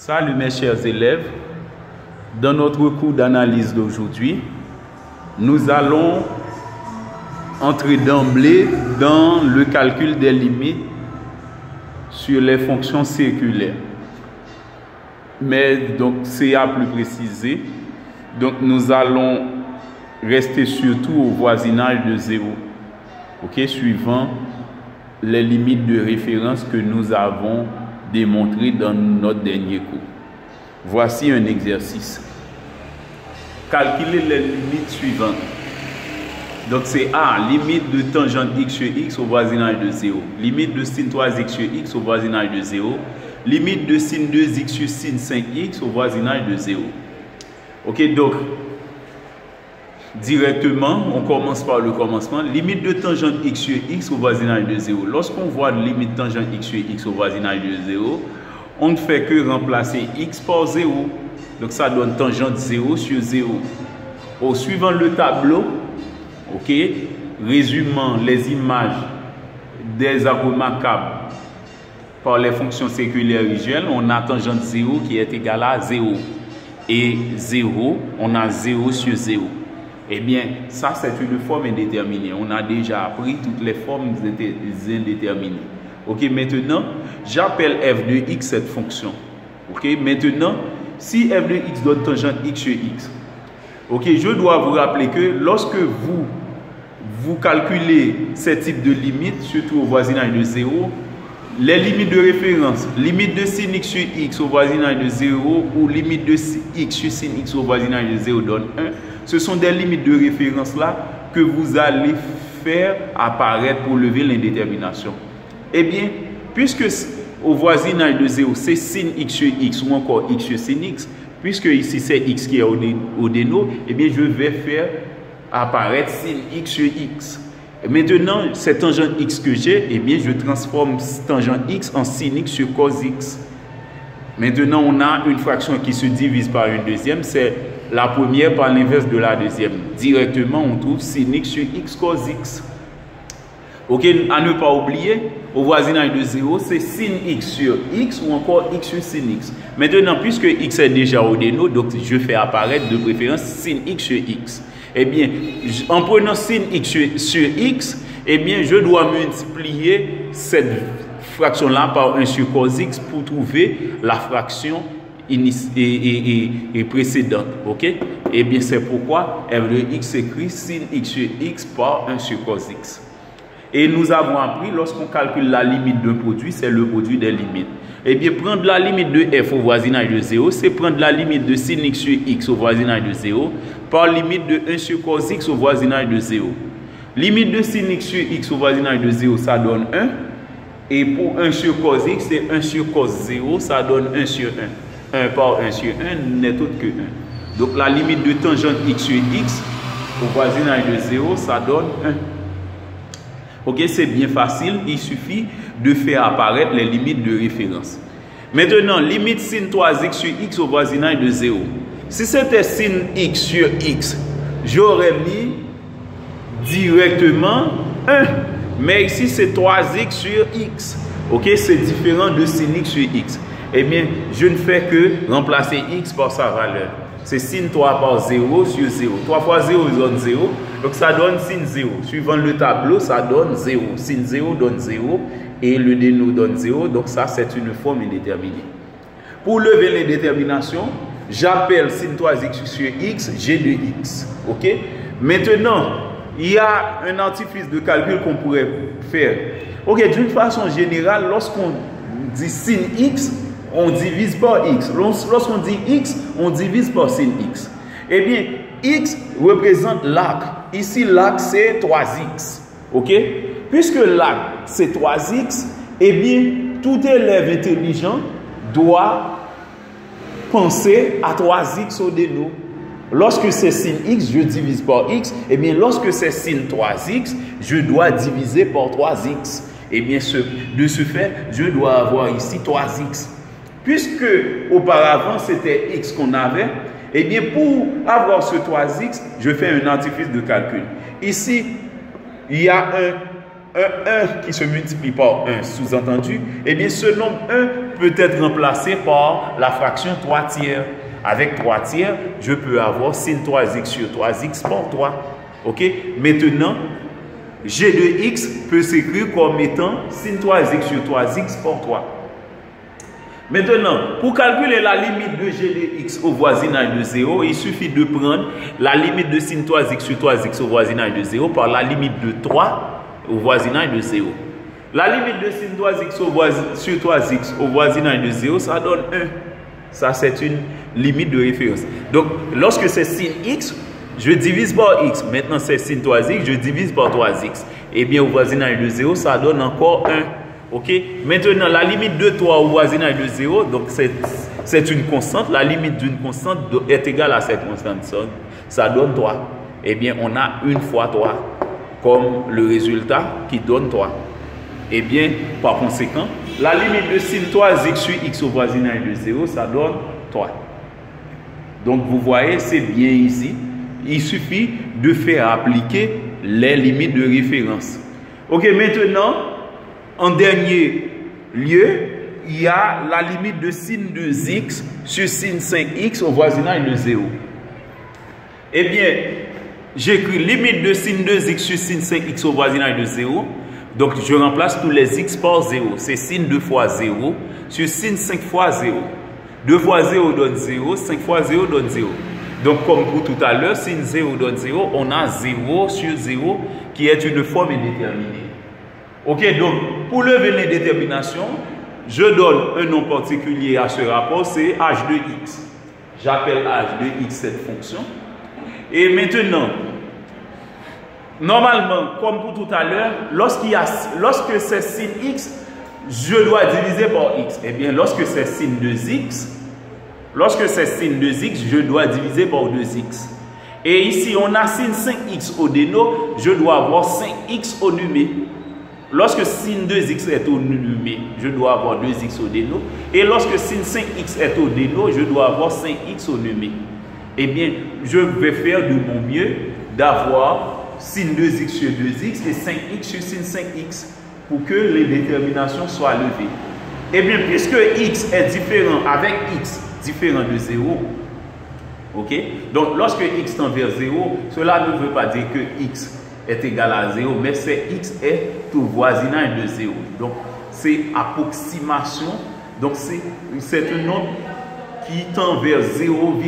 Salut mes chers élèves, dans notre cours d'analyse d'aujourd'hui, nous allons entrer d'emblée dans le calcul des limites sur les fonctions circulaires. Mais donc c'est à plus préciser, donc nous allons rester surtout au voisinage de 0, suivant les limites de référence que nous avons démontré dans notre dernier cours. Voici un exercice. Calculer les limites suivantes. Donc c'est A, limite de tangente x sur x au voisinage de 0. Limite de sin 3x sur x au voisinage de 0. Limite de sin 2x sur sin 5x au voisinage de 0. Donc directement, on commence par le commencement. Limite de tangente x sur x au voisinage de 0. Lorsqu'on voit limite tangente x sur x au voisinage de 0, on ne fait que remplacer x par 0. Donc ça donne tangente 0 sur 0. Au suivant le tableau, résumant les images des remarquables par les fonctions circulaires usuelles, on a tangente 0 qui est égal à 0. Et 0, on a 0 sur 0. Eh bien, ça c'est une forme indéterminée. On a déjà appris toutes les formes indéterminées. Maintenant, j'appelle f de x cette fonction. Maintenant, si f de x donne tangente x sur x, je dois vous rappeler que lorsque vous calculez ce type de limite, surtout au voisinage de 0, les limites de référence, limite de sin x sur x au voisinage de 0 ou limite de x sur sin x au voisinage de 0 donne 1, ce sont des limites de référence là que vous allez faire apparaître pour lever l'indétermination. Eh bien, puisque au voisinage de 0, c'est sin x sur x ou encore x sur sin x, puisque ici c'est x qui est au déno, eh bien je vais faire apparaître sin x sur x. Et maintenant, cette tangente x que j'ai, eh bien je transforme tangente x en sin x sur cos x. Maintenant, on a une fraction qui se divise par une deuxième, c'est la première par l'inverse de la deuxième. Directement, on trouve sin x sur x cos x. À ne pas oublier, au voisinage de 0, c'est sin x sur x ou encore x sur sin x. Maintenant, puisque x est déjà au déno, donc je fais apparaître de préférence sin x sur x. Eh bien, en prenant sin x sur x, eh bien, je dois multiplier cette fraction-là par 1 sur cos x pour trouver la fraction précédente. Eh bien, c'est pourquoi f de x écrit sin x sur x par 1 sur cos x. Et nous avons appris, lorsqu'on calcule la limite d'un produit, c'est le produit des limites. Eh bien, prendre la limite de f au voisinage de 0, c'est prendre la limite de sin x sur x au voisinage de 0 par limite de 1 sur cos x au voisinage de 0. Limite de sin x sur x au voisinage de 0, ça donne 1. Et pour 1 sur cos x, c'est 1 sur cos 0, ça donne 1 sur 1. 1 par 1 sur 1 n'est autre que 1. Donc la limite de tangente x sur x au voisinage de 0, ça donne 1. C'est bien facile, il suffit de faire apparaître les limites de référence. Maintenant, limite sin 3x sur x au voisinage de 0. Si c'était sin x sur x, j'aurais mis directement 1. Mais ici, c'est 3x sur x. C'est différent de sin x sur x. Eh bien, je ne fais que remplacer x par sa valeur. C'est sin 3 par 0 sur 0. 3 fois 0 donne 0. Donc ça donne sin 0. Suivant le tableau, ça donne 0. Sin 0 donne 0. Et le déno donne 0. Donc ça, c'est une forme indéterminée. Pour lever l'indétermination, j'appelle sin 3x sur x, g de x. Maintenant, il y a un artifice de calcul qu'on pourrait faire. D'une façon générale, lorsqu'on dit sin x, on divise par x. Lorsqu'on dit x, on divise par sin x. Eh bien, x représente l'arc. Ici, l'arc, c'est 3x. Puisque l'arc, c'est 3x, eh bien, tout élève intelligent doit penser à 3x au déno. Lorsque c'est sin x, je divise par x. Eh bien, lorsque c'est sin 3x, je dois diviser par 3x. Eh bien, de ce fait, je dois avoir ici 3x. Puisque auparavant c'était x qu'on avait, eh bien pour avoir ce 3x, je fais un artifice de calcul. Ici, il y a un 1 qui se multiplie par 1, sous-entendu, eh bien ce nombre 1 peut être remplacé par la fraction 3 tiers. Avec 3 tiers, je peux avoir sin 3x sur 3x par 3. Ok? Maintenant, g de x peut s'écrire comme étant sin 3x sur 3x par 3. Maintenant, pour calculer la limite de g de x au voisinage de 0, il suffit de prendre la limite de sin 3x sur 3x au voisinage de 0 par la limite de 3 au voisinage de 0. La limite de sin 3x sur 3x au voisinage de 0, ça donne 1. Ça, c'est une limite de référence. Donc, lorsque c'est sin x, je divise par x. Maintenant, c'est sin 3x, je divise par 3x. Eh bien, au voisinage de 0, ça donne encore 1. OK? Maintenant, la limite de 3 au voisinage de 0, donc c'est une constante. La limite d'une constante est égale à cette constante. Ça donne 3. Eh bien, on a 1 fois 3 comme le résultat qui donne 3. Eh bien, par conséquent, la limite de sin 3x sur x au voisinage de 0, ça donne 3. Donc, vous voyez, c'est bien ici. Il suffit de faire appliquer les limites de référence. OK, maintenant, en dernier lieu, il y a la limite de sin 2x sur sin 5x au voisinage de 0. Eh bien, j'écris limite de sin 2x sur sin 5x au voisinage de 0. Donc, je remplace tous les x par 0. C'est sin 2 fois 0 sur sin 5 fois 0. 2 fois 0 donne 0, 5 fois 0 donne 0. Donc, comme pour tout à l'heure, sin 0 donne 0, on a 0 sur 0 qui est une forme indéterminée. Ok, donc, pour lever l'indétermination, je donne un nom particulier à ce rapport, c'est h de x. J'appelle h de x cette fonction. Et maintenant, normalement, comme pour tout à l'heure, lorsque c'est sin x, je dois diviser par x. Eh bien, lorsque c'est sin 2x, je dois diviser par 2x. Et ici, on a sin 5x au déno, je dois avoir 5x au numé. Lorsque sin 2x est au numé, je dois avoir 2x au déno. Et lorsque sin 5x est au déno, je dois avoir 5x au numé. Eh bien, je vais faire de mon mieux d'avoir sin 2x sur 2x et 5x sur sin 5x pour que les déterminations soient levées. Eh bien, puisque x est différent avec x différent de 0, ok? Donc, lorsque x tend vers 0, cela ne veut pas dire que x est égal à 0, mais c'est x est au voisinage de 0. Donc, c'est approximation. Donc, c'est un nombre qui tend vers 0,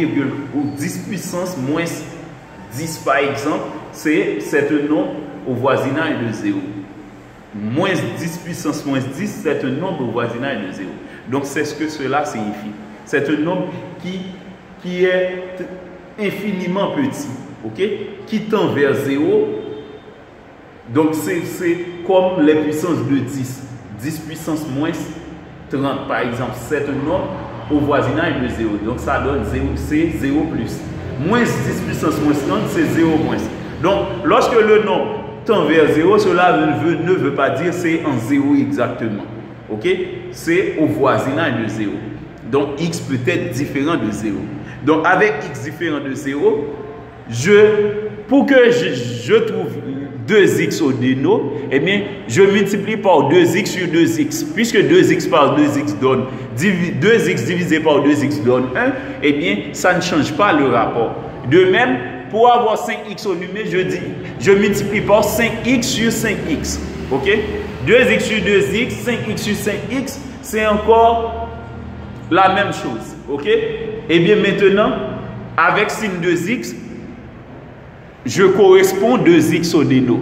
ou 10 puissance moins 10 par exemple. C'est un nombre au voisinage de 0. Moins 10 puissance moins 10, c'est un nombre au voisinage de 0. Donc, c'est ce que cela signifie. C'est un nombre qui est infiniment petit, ok? Qui tend vers 0. Donc, c'est comme les puissances de 10. 10 puissance moins 30, par exemple. C'est un nombre au voisinage de 0. Donc, ça donne 0, c'est 0 plus. Moins 10 puissance moins 30, c'est 0 moins. Donc, lorsque le nombre tend vers 0, cela ne veut pas dire c'est en 0 exactement. Ok? C'est au voisinage de 0. Donc, x peut être différent de 0. Donc, avec x différent de 0, pour que je trouve 2x au déno, eh bien, je multiplie par 2x sur 2x. Puisque 2x par 2x donne 2x divisé par 2x donne 1, eh bien, ça ne change pas le rapport. De même, pour avoir 5x au numé, je multiplie par 5x sur 5x. Ok? 2x sur 2x, 5x sur 5x, c'est encore la même chose. Ok? Et bien maintenant, avec sin 2x, je correspond 2x au déno.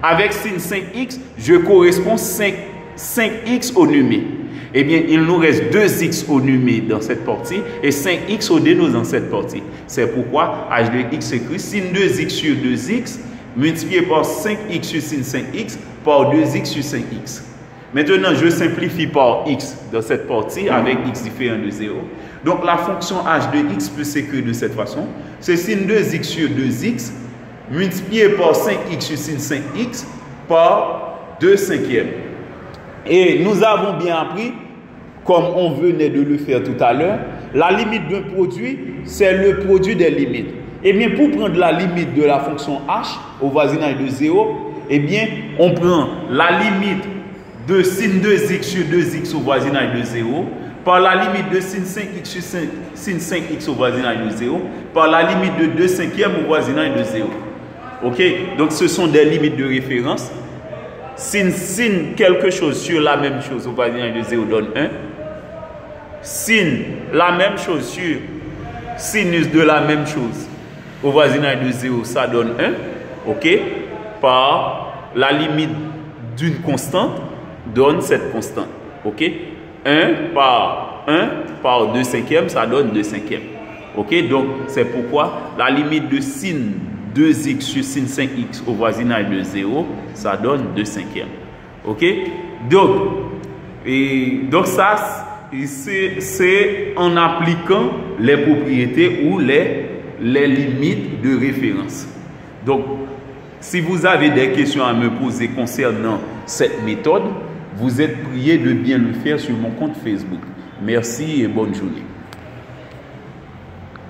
Avec sin 5x, je correspond 5x au numé. Eh bien, il nous reste 2x au numé dans cette partie et 5x au déno dans cette partie. C'est pourquoi h de x écrit sin 2x sur 2x multiplié par 5x sur sin 5x par 2x sur 5x. Maintenant, je simplifie par x dans cette partie avec x différent de 0. Donc, la fonction h de x peut s'écrire de cette façon. C'est sin 2x sur 2x multiplié par 5x sur sin 5x par 2 cinquièmes. Et nous avons bien appris, comme on venait de le faire tout à l'heure, la limite d'un produit, c'est le produit des limites. Eh bien, pour prendre la limite de la fonction h au voisinage de 0, eh bien, on prend la limite de sin 2x sur 2x au voisinage de 0, par la limite de sin 5x sur sin 5x au voisinage de 0, par la limite de 2 cinquièmes au voisinage de 0. Ok? Donc ce sont des limites de référence. Sin quelque chose sur la même chose au voisinage de 0 donne 1. Sin la même chose sur sinus de la même chose au voisinage de 0, ça donne 1. Ok? Par la limite d'une constante donne cette constante. Ok? 1 par 2 cinquièmes, ça donne 2 cinquièmes. Ok? Donc, c'est pourquoi la limite de sin 2x sur sin 5x au voisinage de 0, ça donne 2 cinquièmes. Ok? Donc ça, c'est en appliquant les propriétés ou les limites de référence. Donc, si vous avez des questions à me poser concernant cette méthode, vous êtes prié de bien le faire sur mon compte Facebook. Merci et bonne journée.